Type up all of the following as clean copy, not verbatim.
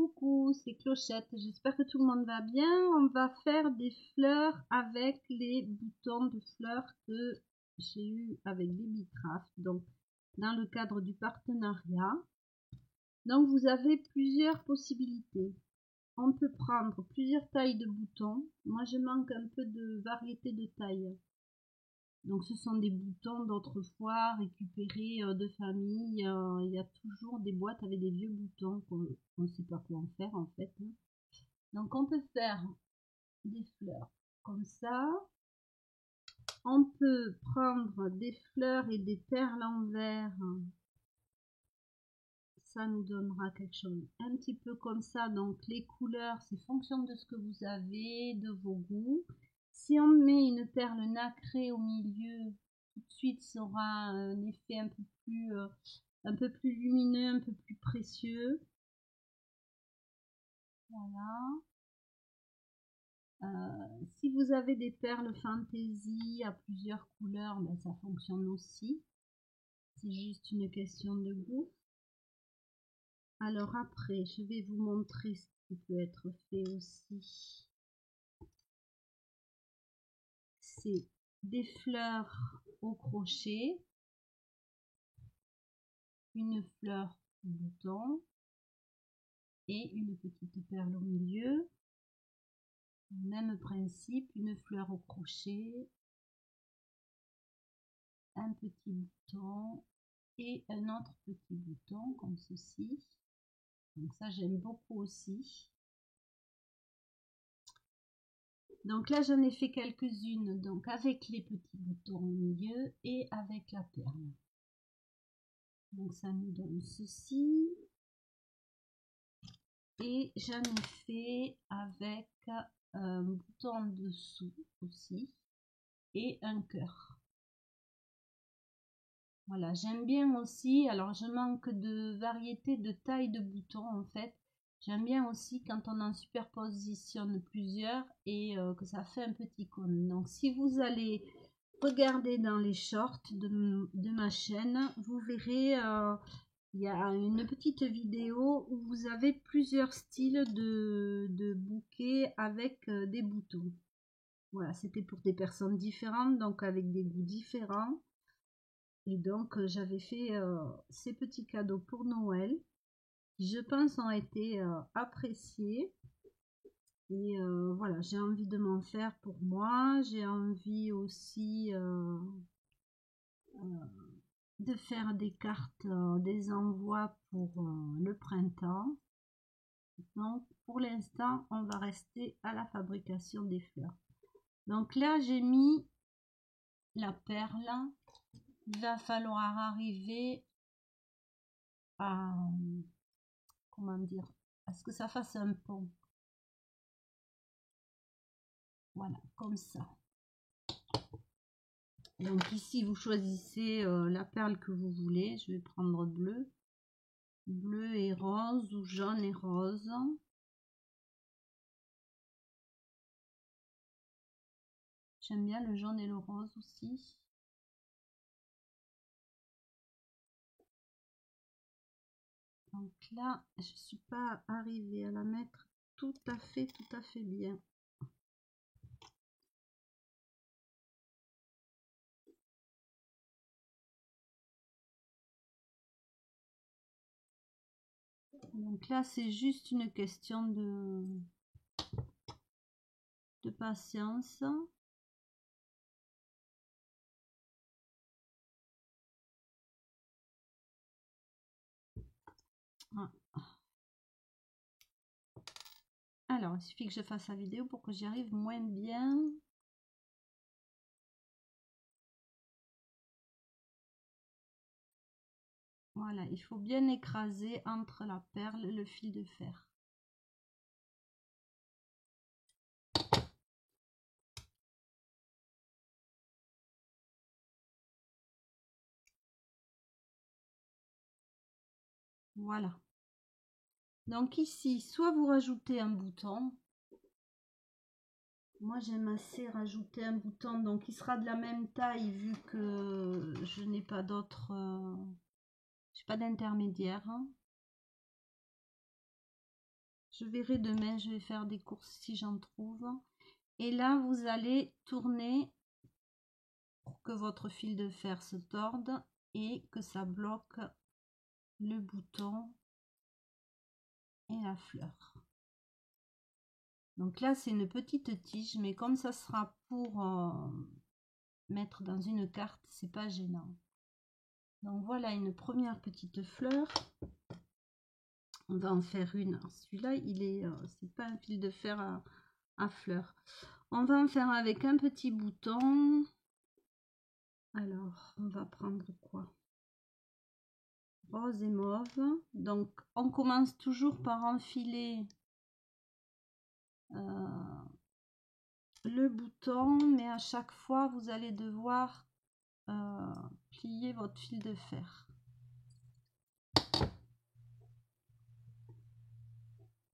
Coucou, c'est Clochette, j'espère que tout le monde va bien. On va faire des fleurs avec les boutons de fleurs que j'ai eu avec Babycraft, donc dans le cadre du partenariat. Donc vous avez plusieurs possibilités. On peut prendre plusieurs tailles de boutons. Moi je manque un peu de variété de tailles. Donc ce sont des boutons d'autrefois récupérés de famille. Il y a toujours des boîtes avec des vieux boutons qu'on ne sait pas quoi en faire en fait. Donc on peut faire des fleurs comme ça. On peut prendre des fleurs et des perles en verre. Ça nous donnera quelque chose un petit peu comme ça. Donc les couleurs, c'est fonction de ce que vous avez, de vos goûts. Si on met une perle nacrée au milieu, tout de suite ça aura un effet un peu plus lumineux, un peu plus précieux. Voilà. Si vous avez des perles fantaisie à plusieurs couleurs, ben ça fonctionne aussi. C'est juste une question de goût. Alors après, je vais vous montrer ce qui peut être fait aussi. C'est des fleurs au crochet, une fleur bouton et une petite perle au milieu. Même principe, une fleur au crochet, un petit bouton et un autre petit bouton comme ceci. Donc ça j'aime beaucoup aussi. Donc là j'en ai fait quelques-unes, donc avec les petits boutons au milieu et avec la perle. Donc ça nous donne ceci. Et j'en ai fait avec un bouton en dessous aussi et un cœur. Voilà, j'aime bien aussi, alors je manque de variété de taille de boutons en fait. J'aime bien aussi quand on en superpositionne plusieurs et que ça fait un petit cône. Donc si vous allez regarder dans les shorts de ma chaîne, vous verrez, il y a une petite vidéo où vous avez plusieurs styles de bouquets avec des boutons. Voilà, c'était pour des personnes différentes, donc avec des goûts différents. Et donc j'avais fait ces petits cadeaux pour Noël, qui je pense ont été appréciés. Et voilà, j'ai envie de m'en faire pour moi. J'ai envie aussi de faire des cartes, des envois pour le printemps. Donc pour l'instant, on va rester à la fabrication des fleurs. Donc là, j'ai mis la perle. Il va falloir arriver à, comment dire, à ce que ça fasse un pont. Voilà, comme ça. Donc ici, vous choisissez la perle que vous voulez. Je vais prendre bleu. Bleu et rose ou jaune et rose. J'aime bien le jaune et le rose aussi. Donc là, je suis pas arrivée à la mettre tout à fait bien. Donc là, c'est juste une question de patience. Ah. Alors, il suffit que je fasse la vidéo pour que j'y arrive moins bien. Voilà, il faut bien écraser entre la perle et le fil de fer. Voilà. Donc ici, soit vous rajoutez un bouton. Moi, j'aime assez rajouter un bouton, donc il sera de la même taille vu que je n'ai pas d'autre, j'ai pas d'intermédiaire. Je verrai demain, je vais faire des courses si j'en trouve. Et là, vous allez tourner pour que votre fil de fer se torde et que ça bloque le bouton et la fleur. Donc là, c'est une petite tige, mais comme ça sera pour mettre dans une carte, c'est pas gênant. Donc voilà une première petite fleur. On va en faire une. Celui-là, il est, c'est pas un fil de fer à fleurs. On va en faire avec un petit bouton. Alors, on va prendre quoi? Rose et mauve. Donc, on commence toujours par enfiler le bouton, mais à chaque fois, vous allez devoir plier votre fil de fer.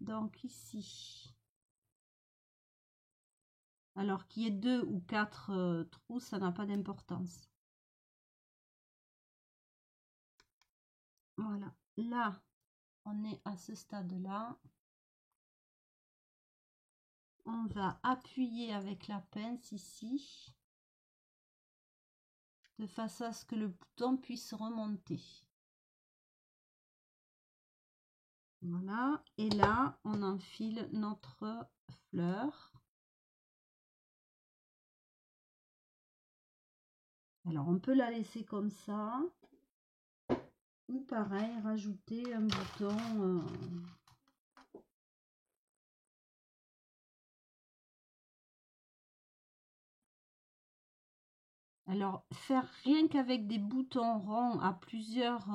Donc ici, alors qu'il y ait 2 ou 4 trous, ça n'a pas d'importance. Voilà, là, on est à ce stade-là. On va appuyer avec la pince ici, de façon à ce que le bouton puisse remonter. Voilà, et là, on enfile notre fleur. Alors, on peut la laisser comme ça, ou pareil, rajouter un bouton. Alors, faire rien qu'avec des boutons ronds à plusieurs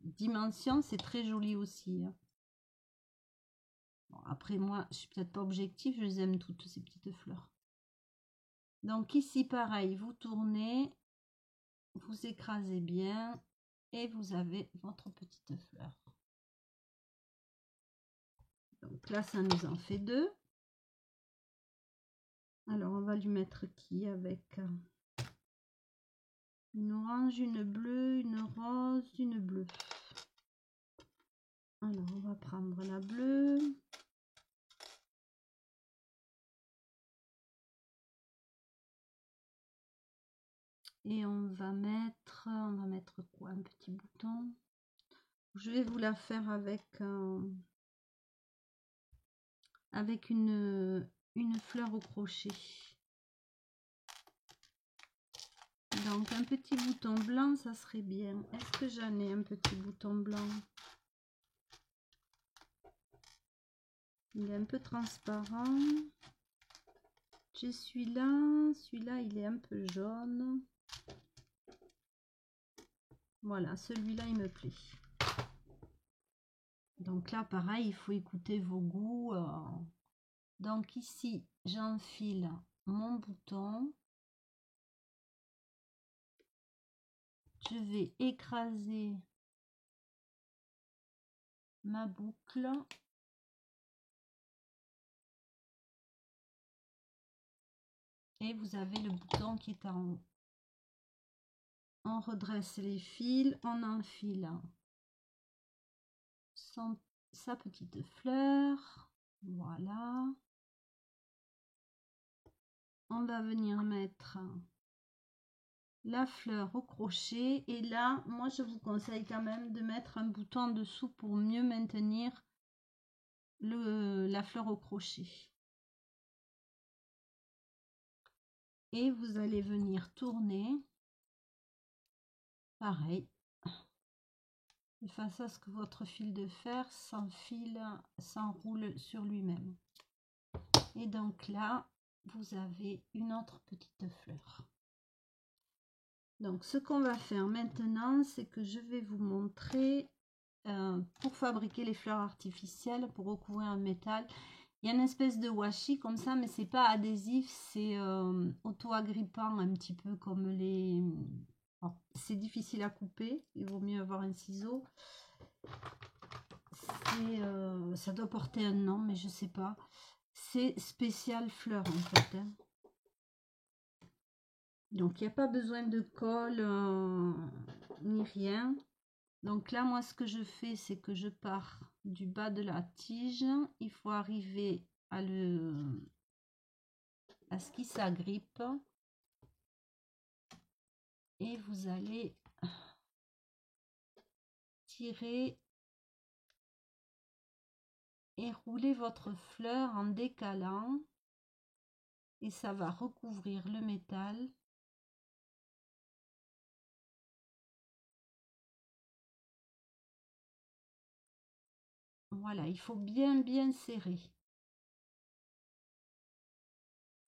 dimensions, c'est très joli aussi. Hein. Bon, après, moi, je suis peut-être pas objectif, je les aime toutes ces petites fleurs. Donc ici, pareil, vous tournez, vous écrasez bien et vous avez votre petite fleur. Donc là, ça nous en fait 2. Alors, on va lui mettre qui avec une orange, une bleue, une rose, une bleue. Alors, on va prendre la bleue. Et on va mettre quoi? Un petit bouton. Je vais vous la faire avec une fleur au crochet. Donc un petit bouton blanc, ça serait bien. Est-ce que j'en ai un petit bouton blanc? Il est un peu transparent. J'ai celui-là il est un peu jaune. Voilà, celui-là il me plaît. Donc là pareil, il faut écouter vos goûts. Donc ici, j'enfile mon bouton. Je vais écraser ma boucle. Et vous avez le bouton qui est en haut. On redresse les fils, on enfile sa petite fleur. Voilà. On va venir mettre la fleur au crochet. Et là, moi, je vous conseille quand même de mettre un bouton en dessous pour mieux maintenir la fleur au crochet. Et vous allez venir tourner. Pareil. De façon à ce que votre fil de fer s'enroule sur lui-même. Et donc là, vous avez une autre petite fleur. Donc ce qu'on va faire maintenant, c'est que je vais vous montrer pour fabriquer les fleurs artificielles, pour recouvrir un métal. Il y a une espèce de washi comme ça, mais c'est pas adhésif, c'est auto-agrippant un petit peu comme les... C'est difficile à couper, il vaut mieux avoir un ciseau. Ça doit porter un nom, mais je sais pas. C'est spécial fleur en fait. Hein. Donc il n'y a pas besoin de colle ni rien. Donc là, moi, ce que je fais, c'est que je pars du bas de la tige. Il faut arriver à ce qu'il s'agrippe. Et vous allez tirer et rouler votre fleur en décalant. Et ça va recouvrir le métal. Voilà, il faut bien serrer.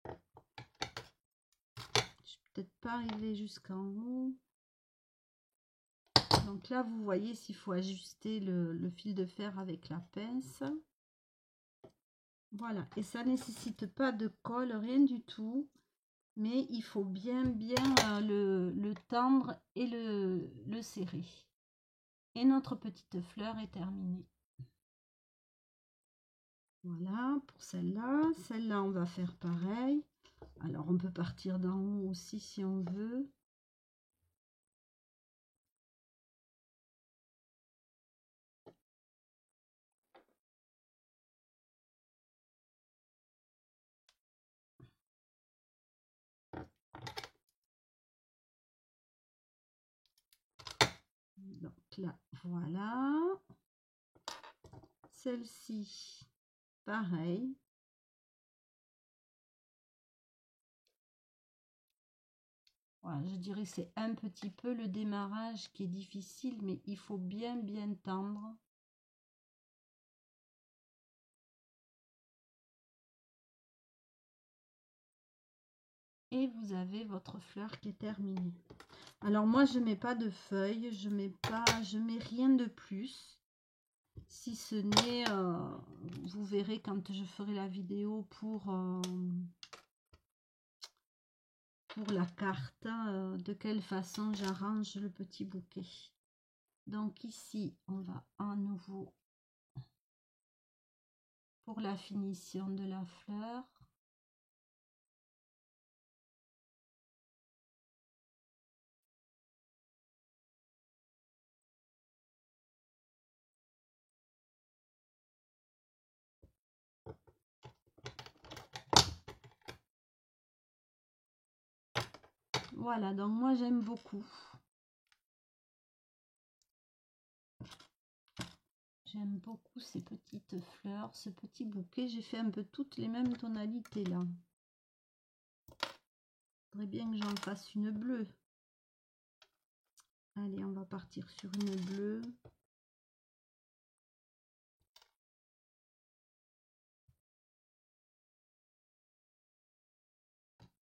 Je vais peut-être pas arriver jusqu'en haut. Donc là, vous voyez s'il faut ajuster le fil de fer avec la pince. Voilà, et ça nécessite pas de colle, rien du tout. Mais il faut bien le tendre et le serrer. Et notre petite fleur est terminée. Voilà, pour celle-là. Celle-là, on va faire pareil. Alors, on peut partir d'en haut aussi si on veut. Donc là, voilà. Celle-ci, pareil. Voilà, je dirais que c'est un petit peu le démarrage qui est difficile, mais il faut bien tendre. Et vous avez votre fleur qui est terminée. Alors moi, je mets pas de feuilles, je mets rien de plus. Si ce n'est, vous verrez quand je ferai la vidéo pour la carte, de quelle façon j'arrange le petit bouquet. Donc ici, on va à nouveau pour la finition de la fleur. Voilà, donc moi j'aime beaucoup. J'aime beaucoup ces petites fleurs, ce petit bouquet. J'ai fait un peu toutes les mêmes tonalités là. Il faudrait bien que j'en fasse une bleue. Allez, on va partir sur une bleue.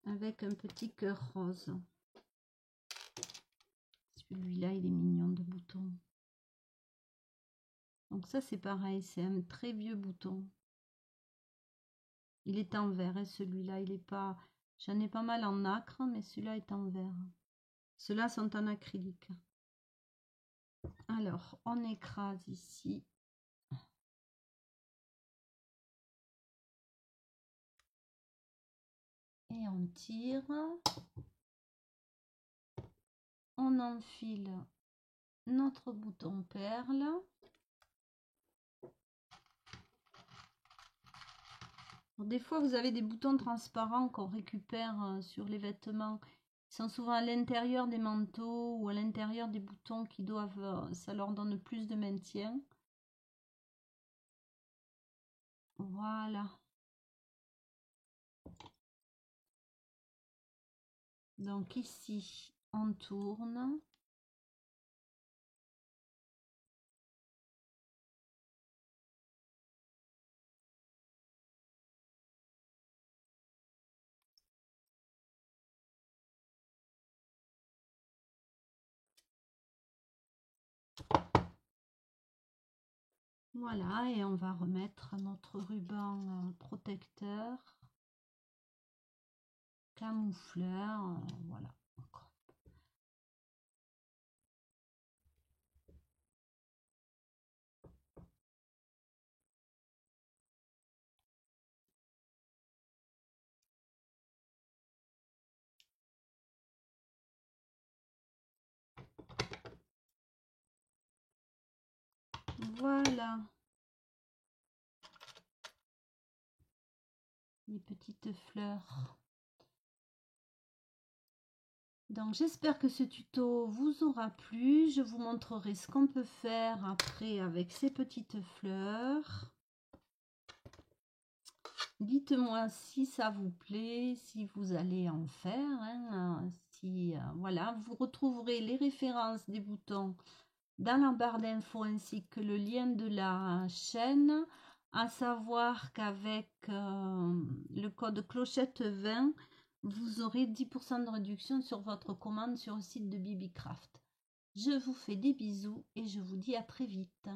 Avec un petit cœur rose. Celui-là, il est mignon de bouton. Donc ça, c'est pareil, c'est un très vieux bouton. Il est en verre et celui-là, il est pas... J'en ai pas mal en nacre, mais celui-là est en verre. Ceux-là sont en acrylique. Alors, on écrase ici. Et on tire. On enfile notre bouton perle. Des fois, vous avez des boutons transparents qu'on récupère sur les vêtements. Ils sont souvent à l'intérieur des manteaux ou à l'intérieur des boutons qui doivent... ça leur donne plus de maintien. Voilà. Donc ici, on tourne. Voilà, et on va remettre notre ruban protecteur, camoufleur, voilà. Voilà. Les petites fleurs. Donc j'espère que ce tuto vous aura plu. Je vous montrerai ce qu'on peut faire après avec ces petites fleurs. Dites-moi si ça vous plaît, si vous allez en faire. Hein, voilà, vous retrouverez les références des boutons dans la barre d'infos ainsi que le lien de la chaîne. À savoir qu'avec le code clochette 20, vous aurez 10% de réduction sur votre commande sur le site de Bibicraft. Je vous fais des bisous et je vous dis à très vite.